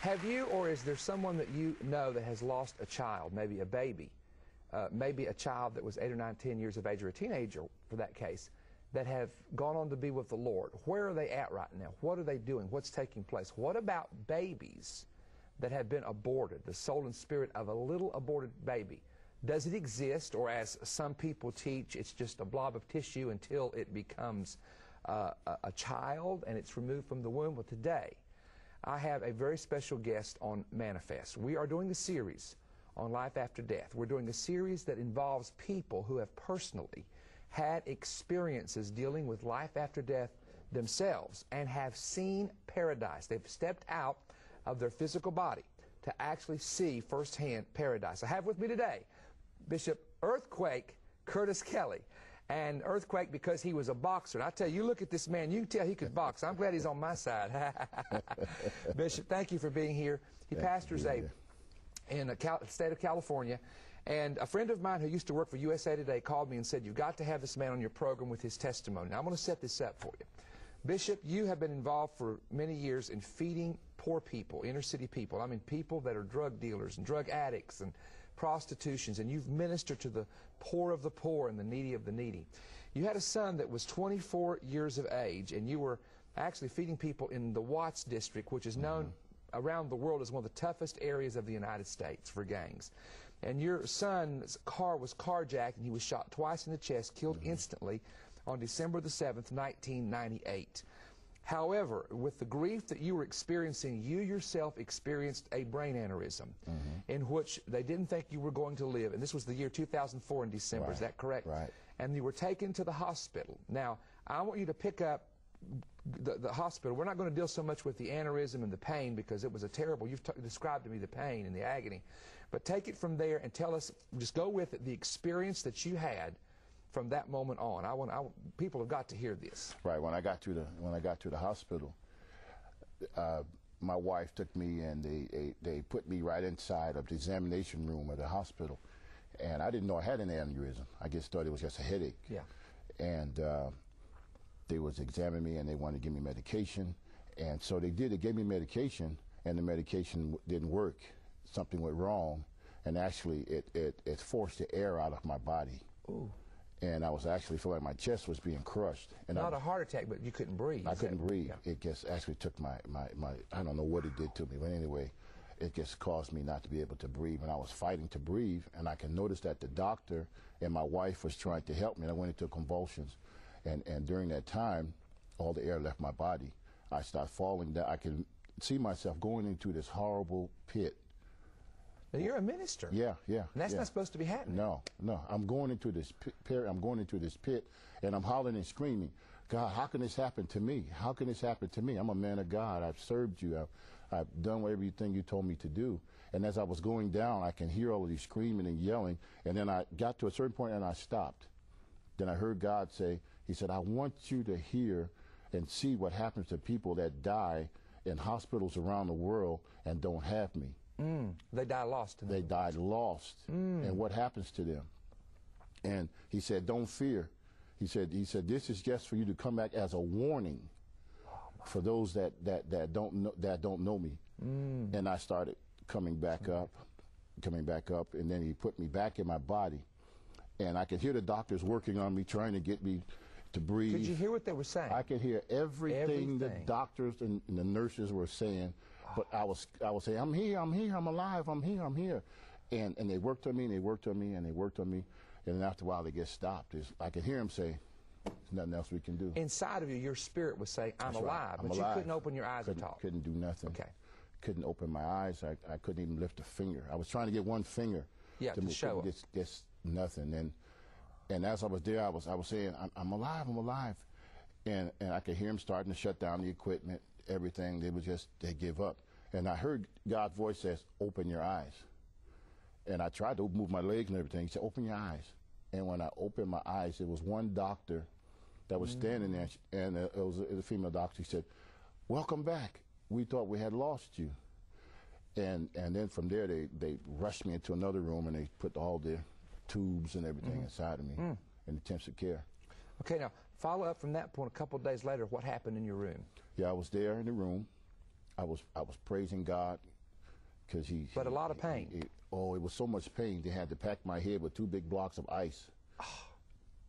Have you, or is there someone that you know that has lost a child, maybe a baby, maybe a child that was 8 or 9, 10 years of age, or a teenager for that case, that have gone on to be with the Lord? Where are they at right now? What are they doing? What's taking place? What about babies that have been aborted, the soul and spirit of a little aborted baby? Does it exist, or as some people teach, it's just a blob of tissue until it becomes a child and it's removed from the womb? Well, today, I have a very special guest on Manifest. We are doing a series on life after death. We're doing a series that involves people who have personally had experiences dealing with life after death themselves and have seen paradise. They've stepped out of their physical body to actually see firsthand paradise. I have with me today Bishop Earthquake Curtis Kelly. And Earthquake, because he was a boxer. And I tell you, you look at this man, you can tell he could box. I'm glad he's on my side. Bishop, thank you for being here. He pastors in the state of California. And a friend of mine who used to work for USA Today called me and said, you've got to have this man on your program with his testimony. Now, I'm going to set this up for you. Bishop, you have been involved for many years in feeding poor people, inner city people. I mean, people that are drug dealers and drug addicts and prostitutions, and you've ministered to the poor of the poor and the needy of the needy. You had a son that was 24 years of age, and you were actually feeding people in the Watts district, which is known around the world as one of the toughest areas of the United States for gangs. And your son's car was carjacked, and he was shot twice in the chest, killed instantly on December the 7th, 1998. However, with the grief that you were experiencing, you yourself experienced a brain aneurysm in which they didn't think you were going to live. And this was the year 2004 in December, Right. Is that correct? Right. And you were taken to the hospital. Now, I want you to pick up the hospital. We're not going to deal so much with the aneurysm and the pain because it was a terrible, you've described to me the pain and the agony. But take it from there and tell us, just go with it, the experience that you had from that moment on. People have got to hear this. Right. When I got to the hospital, my wife took me and they put me right inside of the examination room of the hospital, and I didn't know I had an aneurysm. I just thought it was just a headache. Yeah. And they was examining me and they wanted to give me medication, and so they did. They gave me medication, and the medication didn't work. Something went wrong, and actually it forced the air out of my body. Ooh. And I was actually feeling like my chest was being crushed. And Not a heart attack, but you couldn't breathe. I couldn't breathe. Yeah. It just actually took my, I don't know what it did to me, but anyway, it just caused me not to be able to breathe. And I was fighting to breathe, and I can notice that the doctor and my wife was trying to help me, and I went into convulsions. And during that time, all the air left my body. I started falling down. I could see myself going into this horrible pit. Now, you're a minister. Yeah. And that's not supposed to be happening. No. I'm going into this pit. I'm going into this pit, and I'm hollering and screaming, God, how can this happen to me? How can this happen to me? I'm a man of God. I've served you. I've done everything you told me to do. And as I was going down, I can hear all of these screaming and yelling. And then I got to a certain point, and I stopped. Then I heard God say, he said, I want you to hear and see what happens to people that die in hospitals around the world and don't have me. They die lost. They died lost. And what happens to them? And he said, don't fear. He said, this is just for you to come back as a warning for those that don't know me. And I started coming back up, and then he put me back in my body. And I could hear the doctors working on me, trying to get me to breathe. Could you hear what they were saying? I could hear everything the doctors and the nurses were saying, but I was saying, I'm here, I'm alive, I'm here. And they worked on me, and they worked on me, and they worked on me, and then after a while they get stopped. I could hear them say, there's nothing else we can do. Inside of you, your spirit was saying, I'm alive, but you couldn't open your eyes at all. Couldn't do nothing. Okay. Couldn't open my eyes. I couldn't even lift a finger. I was trying to get one finger to show it. Just nothing. And as I was there, I was saying, I'm alive, I'm alive. And I could hear him starting to shut down the equipment, everything. They give up. And I heard God's voice says, open your eyes. And I tried to move my legs and everything. He said, open your eyes. And when I opened my eyes, there was one doctor that was standing there, and it was a female doctor. She said, welcome back. We thought we had lost you. And then from there, they rushed me into another room, and they put all the tubes and everything inside of me in intensive care. Okay, now, follow up from that point, a couple of days later, what happened in your room? Yeah, I was there in the room. I was praising God, because he. But a lot of pain. It was so much pain. They had to pack my head with 2 big blocks of ice,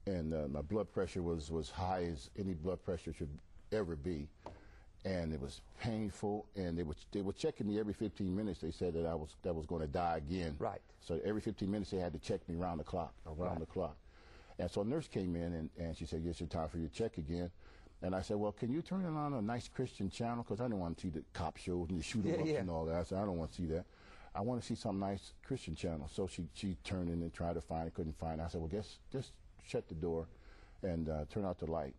and my blood pressure was high as any blood pressure should ever be, and it was painful. And they were checking me every 15 minutes. They said that I was going to die again. Right. So every 15 minutes they had to check me around the clock. And so a nurse came in and she said, "Yes, it's time for your check again." And I said, "Well, can you turn it on a nice Christian channel? Because I didn't want to see the cop shows and the shoot-em-ups and all that." I said, "I don't want to see that. I want to see some nice Christian channel." So she turned in and tried to find it, couldn't find it. I said, "Well, just shut the door and turn out the light."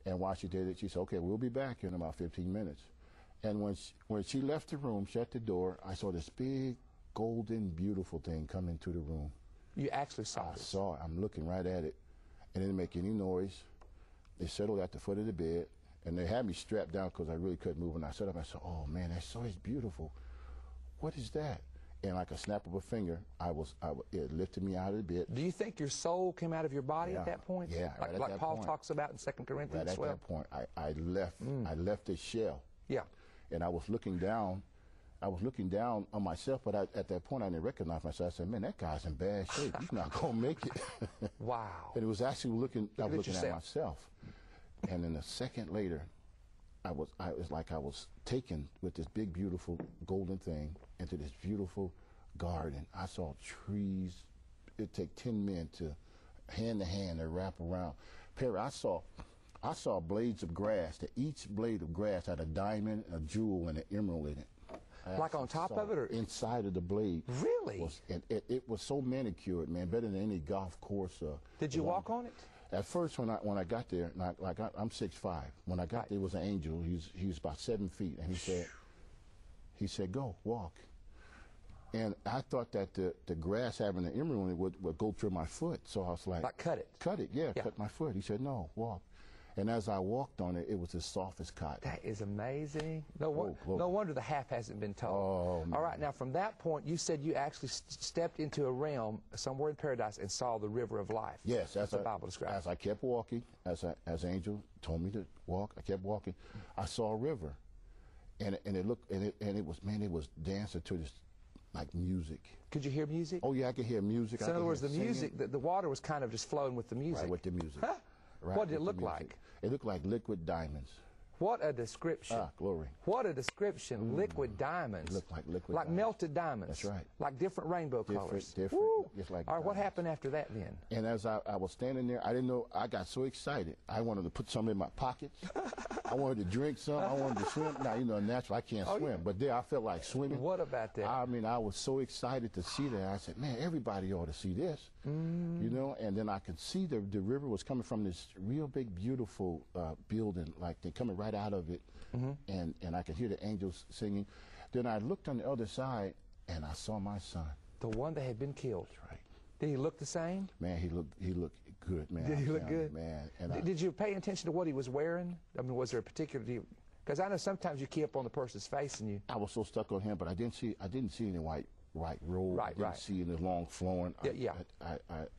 And while she did it, she said, "Okay, we'll be back in about 15 minutes." And when she left the room, shut the door, I saw this big, golden, beautiful thing come into the room. You actually saw it? I saw it. I'm looking right at it. And it didn't make any noise. They settled at the foot of the bed, and they had me strapped down because I really couldn't move. And I sat up and I said, "Oh, man, that's so beautiful. What is that?" And like a snap of a finger, it lifted me out of the bed. Do you think your soul came out of your body at that point? Yeah, right like at that Paul point. talks about in 2 Corinthians 12? Right at that point, I left this shell. Yeah. And I was looking down. On myself, but at that point I didn't recognize myself. I said, "Man, that guy's in bad shape. He's not gonna make it." Wow. And it was actually I was looking at yourself. myself. And then a second later, I was like I was taken with this big, beautiful golden thing into this beautiful garden. I saw trees. It'd take 10 men to hand to wrap around. Perry, I saw blades of grass. That each blade of grass had a diamond, a jewel, and an emerald in it. Like on top of it, or inside of the blade? Really? It was so manicured, man, better than any golf course. Did you walk on it? At first, when I got there, I'm 6'5". When I got there, was an angel. He was about 7 feet, and he said, "Go walk." And I thought that the grass having the emerald in it would go through my foot, so I was like, cut it. Cut it, yeah, cut my foot. He said, "No, walk." And as I walked on it, it was as soft as cotton. That is amazing. No wonder the half hasn't been told. Oh, man. All right, now from that point, you said you actually stepped into a realm somewhere in paradise and saw the river of life. Yes, as the Bible describes. As I kept walking, as angel told me to walk, I kept walking. I saw a river, and it was dancing to this like music. Could you hear music? Oh yeah, I could hear music. So in other words, the music, the water was kind of just flowing with the music. Right, with the music. Huh? Right, what did it look like? It looked like liquid diamonds. What a description. Glory. What a description. Liquid diamonds. It looked like liquid Like diamonds. melted diamonds. That's right. Like different rainbow colors. Different. Woo. Just like all right, what diamonds. happened after that then? And as I was standing there, I didn't know, I got so excited. I wanted to put some in my pockets. I wanted to drink some. I wanted to swim. Now, naturally, I can't swim. Yeah. But there, I felt like swimming. What about that? I mean, I was so excited to see that. I said, man, everybody ought to see this. And then I could see the river was coming from this real big, beautiful building, like they're coming right out of it. And I could hear the angels singing. Then I looked on the other side, and I saw my son. The one that had been killed. That's right. Did he look the same? Man, he looked good, man. Did he look good? Man. And did you pay attention to what he was wearing? I mean, was there a particular deal? Because I know sometimes you keep on the person's face and you... I was so stuck on him, but I didn't see any white robe. Right, I didn't see any long flowing. Yeah.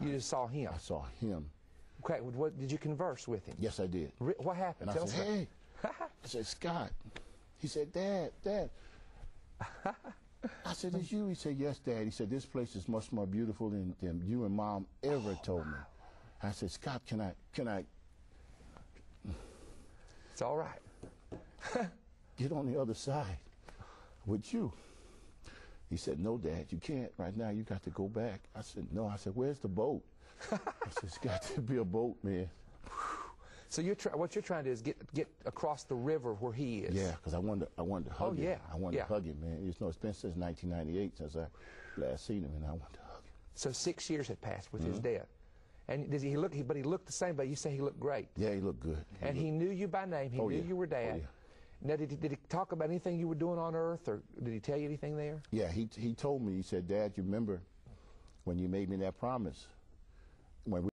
You just saw him. I saw him. Okay, what did you converse with him? Yes, I did. What happened? And I said, "Hey." I said, "Scott." He said, Dad. I said, "It's you." He said, "Yes, Dad." He said, "This place is much more beautiful than you and Mom ever told me." I said, "Scott, can I It's all right. get on the other side with you?" He said, "No, Dad, you can't right now. You got to go back." I said, "No." I said, "Where's the boat?" I said, "It's got to be a boat, man." So what you're trying to do is get across the river where he is. Yeah, because I wanted to hug him. Yeah. I wanted to hug him, man. It's been since 1998 since I last seen him, and I wanted to hug him. So 6 years had passed with his death. And did he look? But he looked the same. But you say he looked great. Yeah, he looked good. He knew you by name. He knew you were Dad. Oh, yeah. Now, did he talk about anything you were doing on Earth, or did he tell you anything there? Yeah, he told me. He said, "Dad, you remember when you made me that promise when we